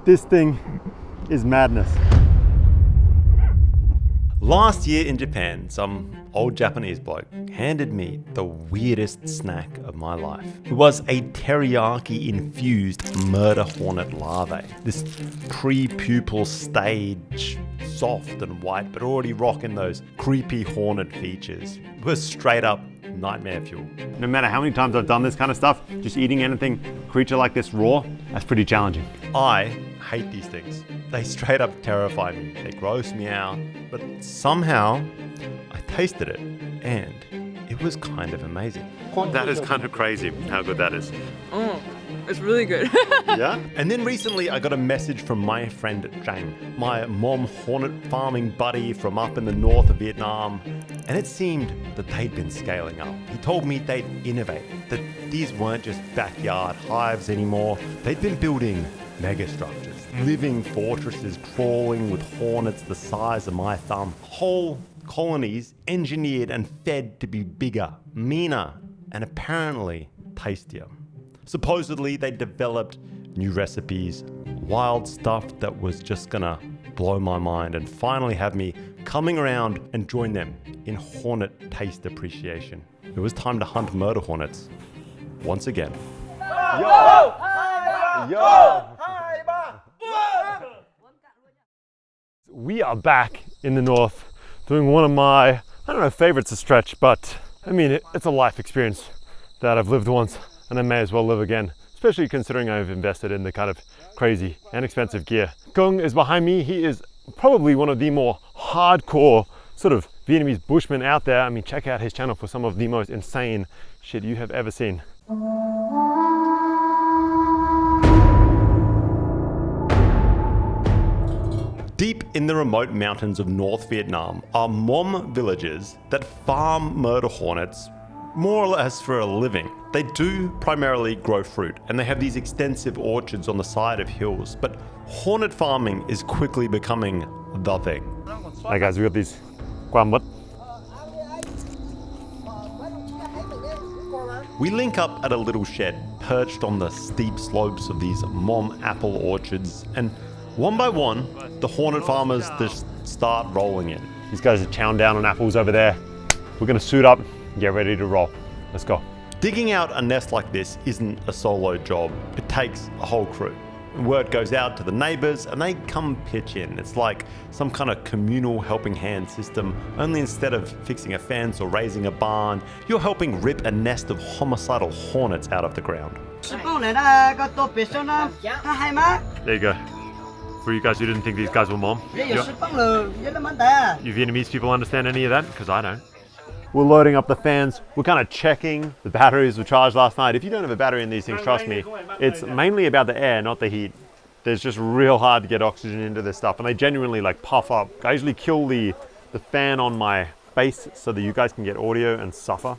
This thing is madness. Last year in Japan, some old Japanese bloke handed me the weirdest snack of my life. It was a teriyaki-infused murder hornet larvae. This pre-pupal stage, soft and white, but already rocking those creepy hornet features. It was straight up nightmare fuel. No matter how many times I've done this kind of stuff, just eating anything, creature like this raw, that's pretty challenging. I hate these things. They straight up terrify me. They gross me out. But somehow, I tasted it and it was kind of amazing. That is kind of crazy how good that is. It's really good. Yeah? And then recently I got a message from my friend Tráng, my Hmong hornet farming buddy from up in the north of Vietnam. And it seemed that they'd been scaling up. He told me they'd innovate, that these weren't just backyard hives anymore. They'd been building mega structures, living fortresses crawling with hornets the size of my thumb. Whole colonies engineered and fed to be bigger, meaner, and apparently tastier. Supposedly they developed new recipes, wild stuff that was just gonna blow my mind and finally have me coming around and join them in hornet taste appreciation. It was time to hunt murder hornets once again. Yo! Yo! We are back in the north doing one of my, I don't know if favorite's a stretch, but I mean, it's a life experience that I've lived once and I may as well live again, especially considering I've invested in the kind of crazy and expensive gear. Kung is behind me. He is probably one of the more hardcore sort of Vietnamese bushmen out there. I mean, check out his channel for some of the most insane shit you have ever seen. Deep in the remote mountains of North Vietnam are Hmong villages that farm murder hornets more or less for a living. They do primarily grow fruit and they have these extensive orchards on the side of hills, but hornet farming is quickly becoming the thing. Alright guys, we got these Quam what? We link up at a little shed perched on the steep slopes of these Hmong apple orchards, and one by one, the hornet farmers just start rolling in. These guys are chowing down on apples over there. We're gonna suit up and get ready to roll. Let's go. Digging out a nest like this isn't a solo job. It takes a whole crew. Word goes out to the neighbors and they come pitch in. It's like some kind of communal helping hand system, only instead of fixing a fence or raising a barn, you're helping rip a nest of homicidal hornets out of the ground. There you go. For you guys who didn't think these guys were Hmong. You Vietnamese people understand any of that? Because I don't. We're loading up the fans. We're kind of checking. The batteries were charged last night. If you don't have a battery in these things, trust me, it's mainly about the air, not the heat. There's just real hard to get oxygen into this stuff, and they genuinely like puff up. I usually kill the fan on my face so that you guys can get audio and suffer.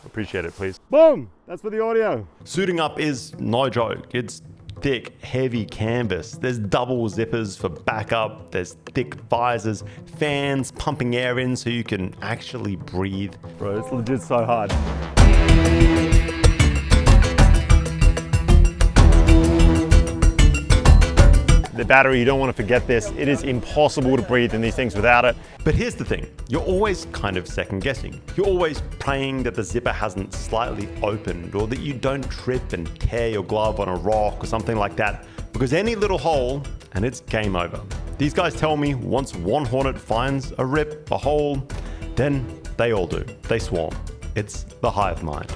Appreciate it, please. Boom! That's for the audio. Suiting up is no joke. It's thick, heavy canvas. There's double zippers for backup. There's thick visors, fans pumping air in so you can actually breathe. Bro, it's legit so hard. The battery, you don't want to forget this. It is impossible to breathe in these things without it. But here's the thing, you're always kind of second guessing. You're always praying that the zipper hasn't slightly opened or that you don't trip and tear your glove on a rock or something like that, because any little hole and it's game over. These guys tell me once one hornet finds a rip, a hole, then they all do. They swarm. It's the hive mind.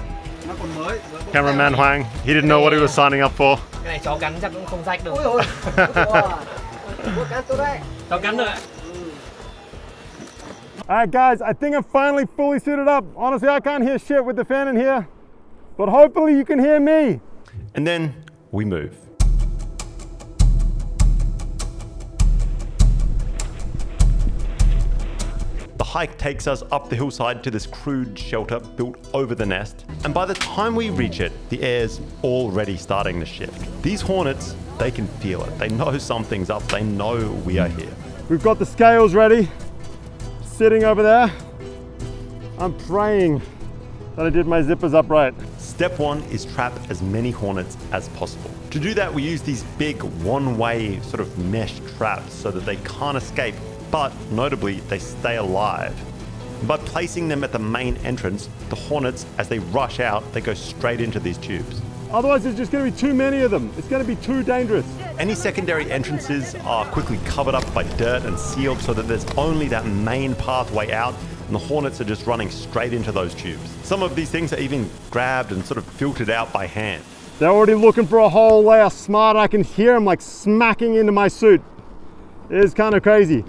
Cameraman Huang, he didn't know what he was signing up for. Cái này chó cắn chắc cũng không rách đâu. Chó cắn được ạ. Alright guys, I think I'm finally fully suited up. Honestly, I can't hear shit with the fan in here, but hopefully you can hear me. And then we move. The hike takes us up the hillside to this crude shelter built over the nest, and by the time we reach it, the air's already starting to shift. These hornets, they can feel it. They know something's up. They know we are here. We've got the scales ready, sitting over there. I'm praying that I did my zippers up right. Step one is trap as many hornets as possible. To do that, we use these big one-way sort of mesh traps so that they can't escape, but notably, they stay alive. And by placing them at the main entrance, the hornets, as they rush out, they go straight into these tubes. Otherwise, there's just going to be too many of them. It's going to be too dangerous. Any secondary entrances are quickly covered up by dirt and sealed so that there's only that main pathway out, and the hornets are just running straight into those tubes. Some of these things are even grabbed and sort of filtered out by hand. They're already looking for a hole. They are smart. I can hear them like smacking into my suit. It is kind of crazy.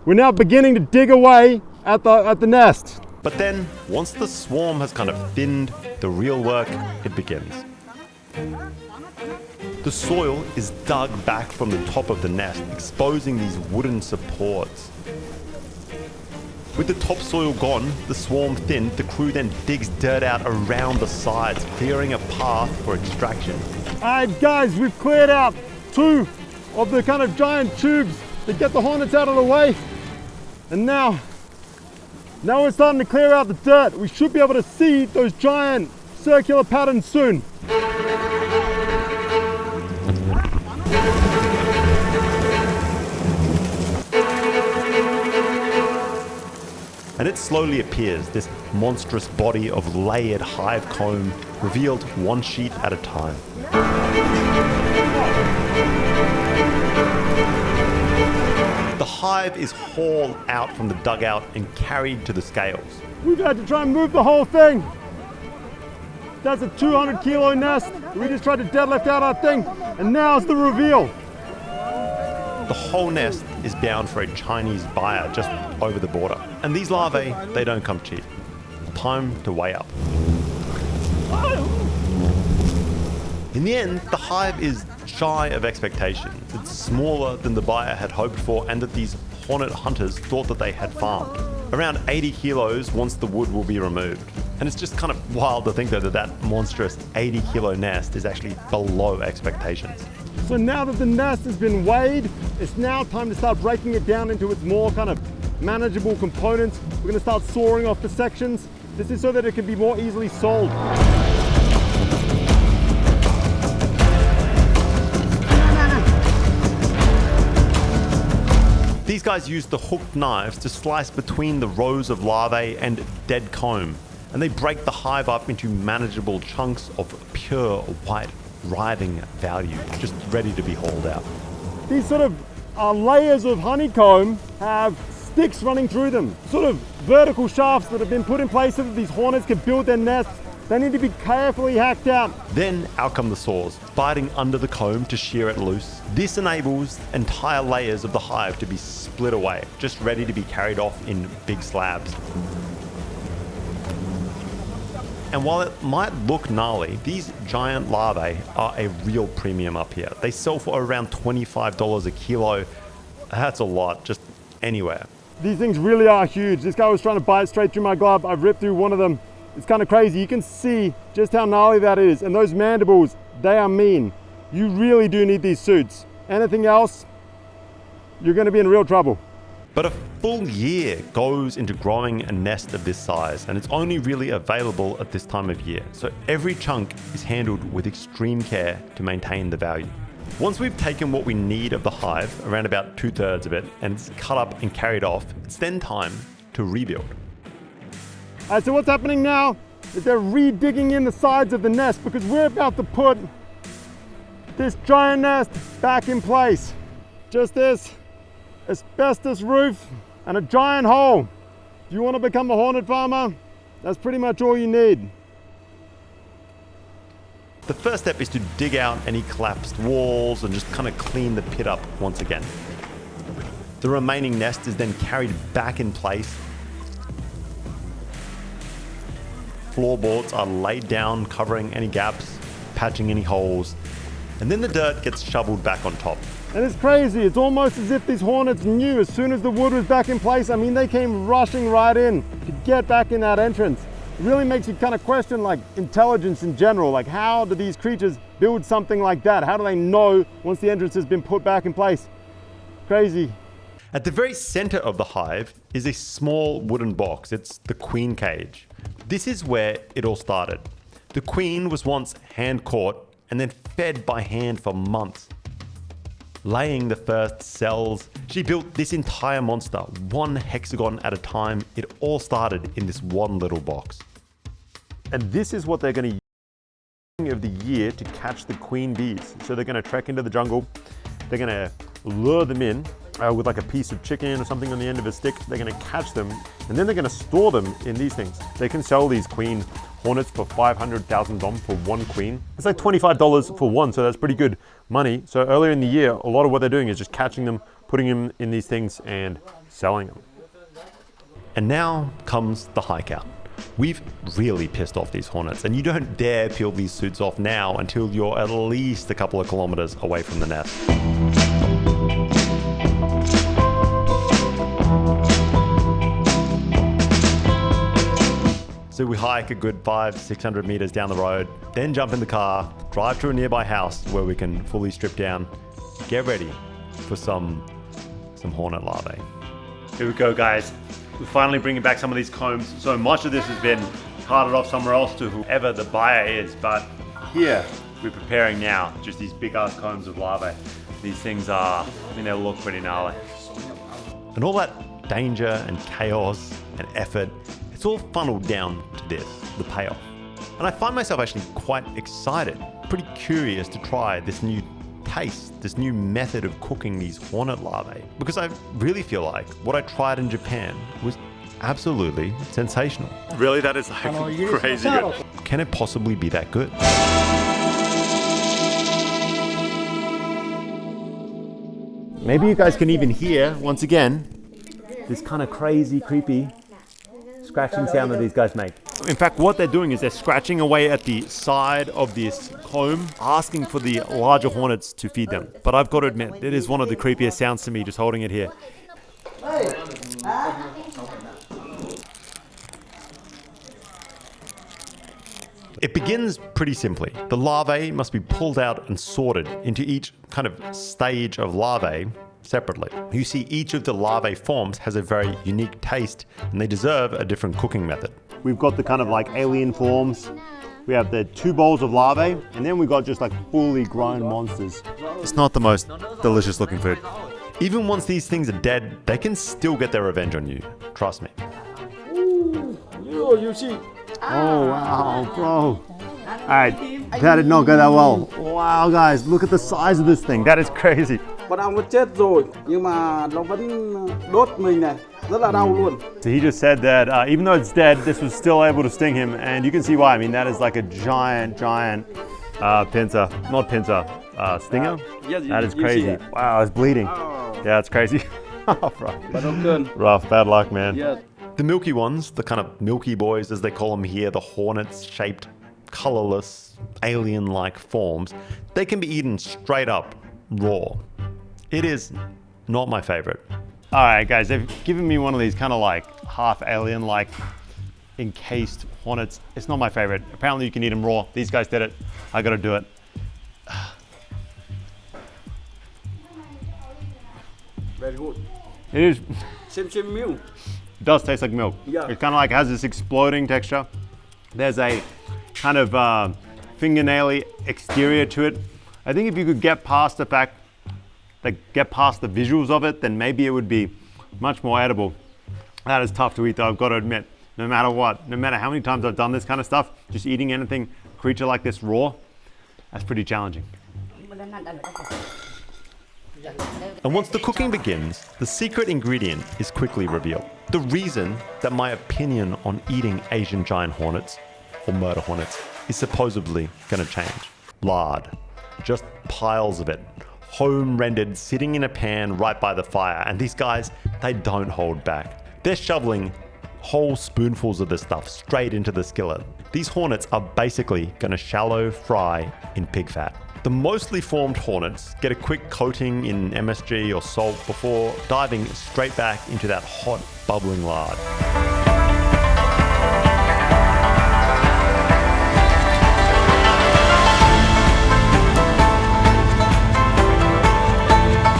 We're now beginning to dig away at the nest. But then, once the swarm has kind of thinned, the real work, it begins. The soil is dug back from the top of the nest, exposing these wooden supports. With the topsoil gone, the swarm thinned, the crew then digs dirt out around the sides, clearing a path for extraction. Alright guys, we've cleared out 2 of the kind of giant tubes to get the hornets out of the way. And now we're starting to clear out the dirt. We should be able to see those giant circular patterns soon. And it slowly appears, this monstrous body of layered hive comb, revealed one sheet at a time. The hive is hauled out from the dugout and carried to the scales. We've had to try and move the whole thing. That's a 200 kilo nest. We just tried to deadlift out our thing, and now's the reveal. The whole nest is bound for a Chinese buyer just over the border. And these larvae, they don't come cheap. Time to weigh up. In the end, the hive is shy of expectations. It's smaller than the buyer had hoped for and that these hornet hunters thought that they had farmed. Around 80 kilos once the wood will be removed. And it's just kind of wild to think though that monstrous 80 kilo nest is actually below expectations. So now that the nest has been weighed, it's now time to start breaking it down into its more kind of manageable components. We're going to start sawing off the sections. This is so that it can be more easily sold. These guys use the hooked knives to slice between the rows of larvae and dead comb, and they break the hive up into manageable chunks of pure white writhing value, just ready to be hauled out. These sort of layers of honeycomb have sticks running through them, sort of vertical shafts that have been put in place so that these hornets can build their nests. They need to be carefully hacked out. Then out come the saws, biting under the comb to shear it loose. This enables entire layers of the hive to be split away, just ready to be carried off in big slabs. And while it might look gnarly, these giant larvae are a real premium up here. They sell for around $25 a kilo. That's a lot, just anywhere. These things really are huge. This guy was trying to bite straight through my glove. I ripped through one of them. It's kind of crazy. You can see just how gnarly that is. And those mandibles, they are mean. You really do need these suits. Anything else, you're going to be in real trouble. But a full year goes into growing a nest of this size, and it's only really available at this time of year. So every chunk is handled with extreme care to maintain the value. Once we've taken what we need of the hive, around about 2/3 of it, and it's cut up and carried off, it's then time to rebuild. All right, so what's happening now is they're re-digging in the sides of the nest because we're about to put this giant nest back in place. Just this asbestos roof and a giant hole. If you want to become a hornet farmer, that's pretty much all you need. The first step is to dig out any collapsed walls and just kind of clean the pit up once again. The remaining nest is then carried back in place. Floorboards are laid down, covering any gaps, patching any holes, and then the dirt gets shoveled back on top. And it's crazy. It's almost as if these hornets knew as soon as the wood was back in place. I mean, they came rushing right in to get back in that entrance. It really makes you kind of question like intelligence in general. Like, how do these creatures build something like that? How do they know once the entrance has been put back in place? Crazy. At the very center of the hive is a small wooden box. It's the queen cage. This is where it all started. The queen was once hand caught and then fed by hand for months. Laying the first cells, she built this entire monster, one hexagon at a time. It all started in this one little box. And this is what they're going to use of the year to catch the queen bees. So they're going to trek into the jungle. They're going to lure them in with like a piece of chicken or something on the end of a stick. They're going to catch them, and then they're going to store them in these things. They can sell these queen hornets for 500,000 dom for one queen. It's like $25 for one, so that's pretty good money. So earlier in the year, a lot of what they're doing is just catching them, putting them in these things, and selling them. And now comes the hike out. We've really pissed off these hornets, and you don't dare peel these suits off now until you're at least a couple of kilometers away from the nest. So we hike a good 500-600 meters down the road, then jump in the car, drive to a nearby house where we can fully strip down, get ready for some hornet larvae. Here we go, guys. We're finally bringing back some of these combs. So much of this has been carted off somewhere else to whoever the buyer is, but here we're preparing now just these big ass combs of larvae. These things are, I mean, they look pretty gnarly. And all that danger and chaos and effort, it's all funneled down to this, the payoff. And I find myself actually quite excited, pretty curious to try this new taste, this new method of cooking these hornet larvae, because I really feel like what I tried in Japan was absolutely sensational. Really, that is like crazy good. Can it possibly be that good? Maybe you guys can even hear, once again, this kind of crazy, creepy scratching sound that these guys make. In fact, what they're doing is they're scratching away at the side of this comb, asking for the larger hornets to feed them. But I've got to admit, it is one of the creepiest sounds to me just holding it here. It begins pretty simply. The larvae must be pulled out and sorted into each kind of stage of larvae separately. You see, each of the larvae forms has a very unique taste, and they deserve a different cooking method. We've got the kind of like alien forms. We have the 2 bowls of larvae, and then we've got just like fully grown monsters. It's not the most delicious looking food. Even once these things are dead, they can still get their revenge on you. Trust me. Oh wow, bro. Alright, that did not go that well. Wow guys, look at the size of this thing. That is crazy. Bọn ông nó chết rồi, nhưng mà nó vẫn đốt mình này, rất là đau luôn. So he just said that even though it's dead, this was still able to sting him, and you can see why. I mean, that is like a giant pincer, not pincer, stinger. Yes, That is you see crazy. that. Wow, it's bleeding. Oh. Yeah, it's crazy. Oh, bro. But okay. Rough, bad luck, man. Yes. The milky ones, the kind of milky boys as they call them here, the hornets-shaped, colorless, alien-like forms, they can be eaten straight up, raw. It is not my favorite. All right, guys, they've given me one of these kind of like half alien, like encased hornets. It's not my favorite. Apparently you can eat them raw. These guys did it. I gotta do it. Very good. It is, Same milk. it does taste like milk. Yeah. It kind of like has this exploding texture. There's a kind of fingernaily exterior to it. I think if you could get past the fact, like get past the visuals of it, then maybe it would be much more edible. That is tough to eat though, I've got to admit. No matter what, no matter how many times I've done this kind of stuff, just eating anything, creature like this raw, that's pretty challenging. And once the cooking begins, the secret ingredient is quickly revealed. The reason that my opinion on eating Asian giant hornets, or murder hornets, is supposedly gonna change. Lard. Just piles of it. Home rendered, sitting in a pan right by the fire. And these guys, they don't hold back. They're shoveling whole spoonfuls of this stuff straight into the skillet. These hornets are basically gonna shallow fry in pig fat. The mostly formed hornets get a quick coating in MSG or salt before diving straight back into that hot, bubbling lard.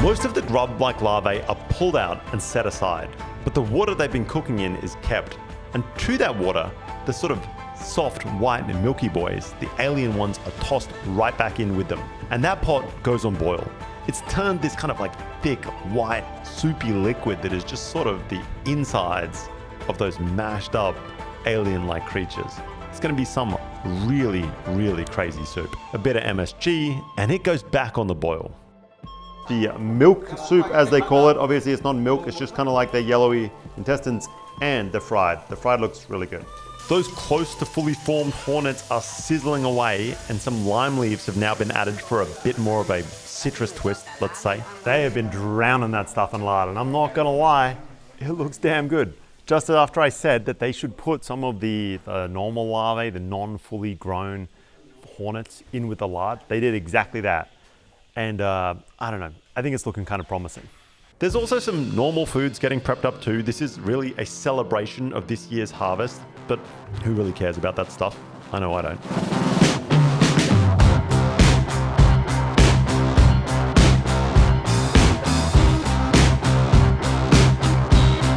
Most of the grub-like larvae are pulled out and set aside, but the water they've been cooking in is kept. And to that water, the sort of soft, white, and milky boys, the alien ones are tossed right back in with them. And that pot goes on boil. It's turned this kind of like thick, white, soupy liquid that is just sort of the insides of those mashed up alien-like creatures. It's going to be some really, really crazy soup. A bit of MSG, and it goes back on the boil. The milk soup, as they call it, obviously it's not milk, it's just kind of like the yellowy intestines, and the fried. The fried looks really good. Those close to fully formed hornets are sizzling away, and some lime leaves have now been added for a bit more of a citrus twist, let's say. They have been drowning that stuff in lard, and I'm not gonna lie, it looks damn good. Just after I said that they should put some of the normal larvae, the non-fully grown hornets, in with the lard, they did exactly that. And I don't know, I think it's looking kind of promising. There's also some normal foods getting prepped up too. This is really a celebration of this year's harvest, but who really cares about that stuff? I know I don't.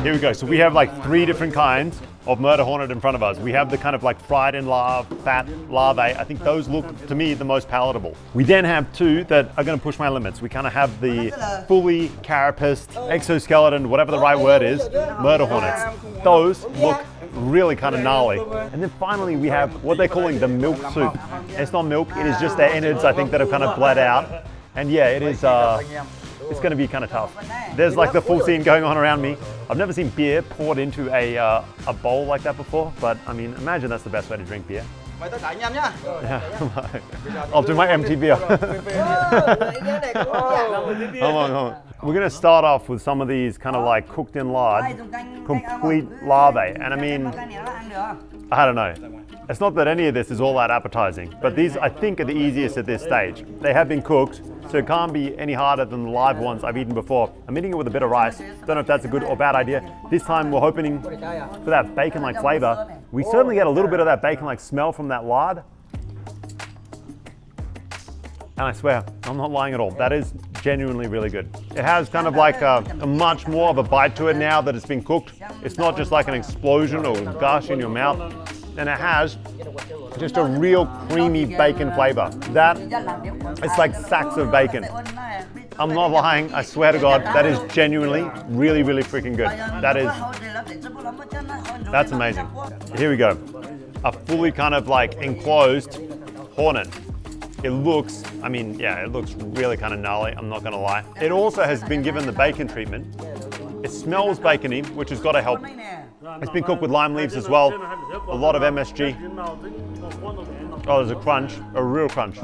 Here we go. So we have like 3 different kinds of murder hornet in front of us. We have the kind of like fried and fat larvae. I think those look to me the most palatable. We then have 2 that are going to push my limits. We kind of have the fully carapaced exoskeleton, whatever the right word is, murder hornets. Those look really kind of gnarly. And then finally we have what they're calling the milk soup. It's not milk, it is just their innards, I think, that have kind of bled out. And yeah, it is, it's going to be kind of tough. There's like the full scene going on around me. I've never seen beer poured into a bowl like that before, but I mean, imagine that's the best way to drink beer. Yeah, I'll do my empty beer. Hold on. We're going to start off with some of these kind of like cooked in lard, complete larvae. And I mean, I don't know. It's not that any of this is all that appetizing, but these I think are the easiest at this stage. They have been cooked, so it can't be any harder than the live ones I've eaten before. I'm eating it with a bit of rice. Don't know if that's a good or bad idea. This time we're hoping for that bacon-like flavor. We certainly get a little bit of that bacon-like smell from that lard. And I swear, I'm not lying at all. That is genuinely really good. It has kind of like a much more of a bite to it now that it's been cooked. It's not just like an explosion or gush in your mouth. And it has just a real creamy bacon flavor. That, it's like sacks of bacon. I'm not lying, I swear to God, that is genuinely really, really freaking good. That's amazing. Here we go. A fully kind of like enclosed hornet. It looks, I mean, yeah, it looks really kind of gnarly, I'm not gonna lie. It also has been given the bacon treatment. It smells bacony, which has got to help. It's been cooked with lime leaves as well. A lot of MSG. Oh, there's a crunch, a real crunch.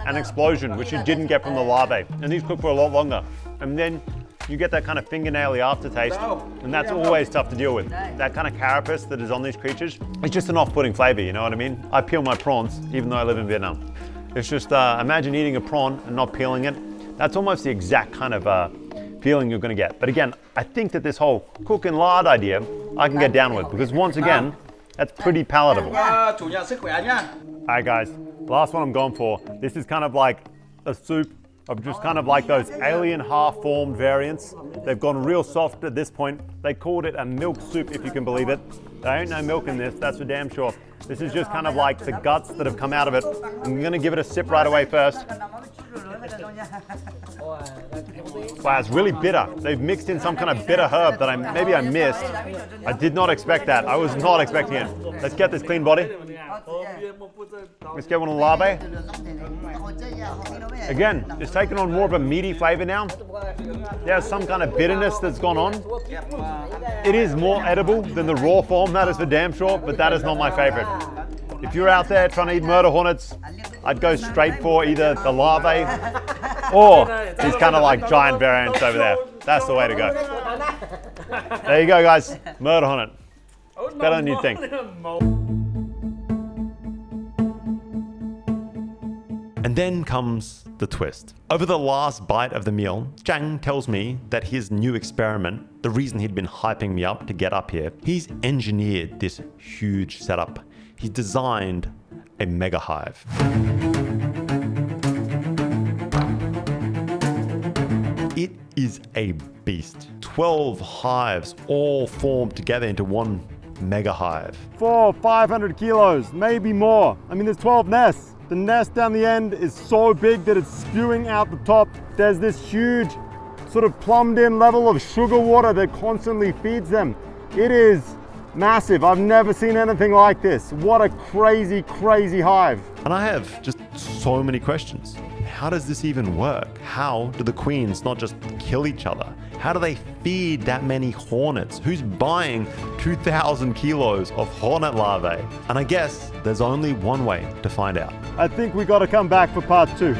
An explosion, which you didn't get from the larvae. And these cook for a lot longer. And then you get that kind of fingernaily aftertaste, and that's always tough to deal with. That kind of carapace that is on these creatures, it's just an off-putting flavor, you know what I mean? I peel my prawns, even though I live in Vietnam. It's just, imagine eating a prawn and not peeling it. That's almost the exact kind of feeling you're gonna get. But again, I think that this whole cook and lard idea, I can get down with, because once again, that's pretty palatable. All right guys, last one I'm going for. This is kind of like a soup of just kind of like those alien half-formed variants. They've gone real soft at this point. They called it a milk soup, if you can believe it. There ain't no milk in this, that's for damn sure. This is just kind of like the guts that have come out of it. I'm gonna give it a sip right away first. Wow, it's really bitter. They've mixed in some kind of bitter herb that maybe I missed. I did not expect that. I was not expecting it. Let's get this clean body. Let's get one of the larvae. Again, it's taken on more of a meaty flavor now. There's some kind of bitterness that's gone on. It is more edible than the raw form, that is for damn sure, but that is not my favorite. If you're out there trying to eat murder hornets, I'd go straight for either the larvae or these kind of like giant variants over there. That's the way to go. There you go, guys. Murder hornet. It's better than you'd think. And then comes the twist. Over the last bite of the meal, Tráng tells me that his new experiment, the reason he'd been hyping me up to get up here, he's engineered this huge setup. He designed a mega-hive. It is a beast. 12 hives all formed together into one mega-hive. 500 kilos, maybe more. I mean, there's 12 nests. The nest down the end is so big that it's spewing out the top. There's this huge sort of plumbed in level of sugar water that constantly feeds them. It is massive. I've never seen anything like this. What a crazy, crazy hive. And I have just so many questions. How does this even work? How do the queens not just kill each other? How do they feed that many hornets? Who's buying 2,000 kilos of hornet larvae? And I guess there's only one way to find out. I think we got to come back for part 2.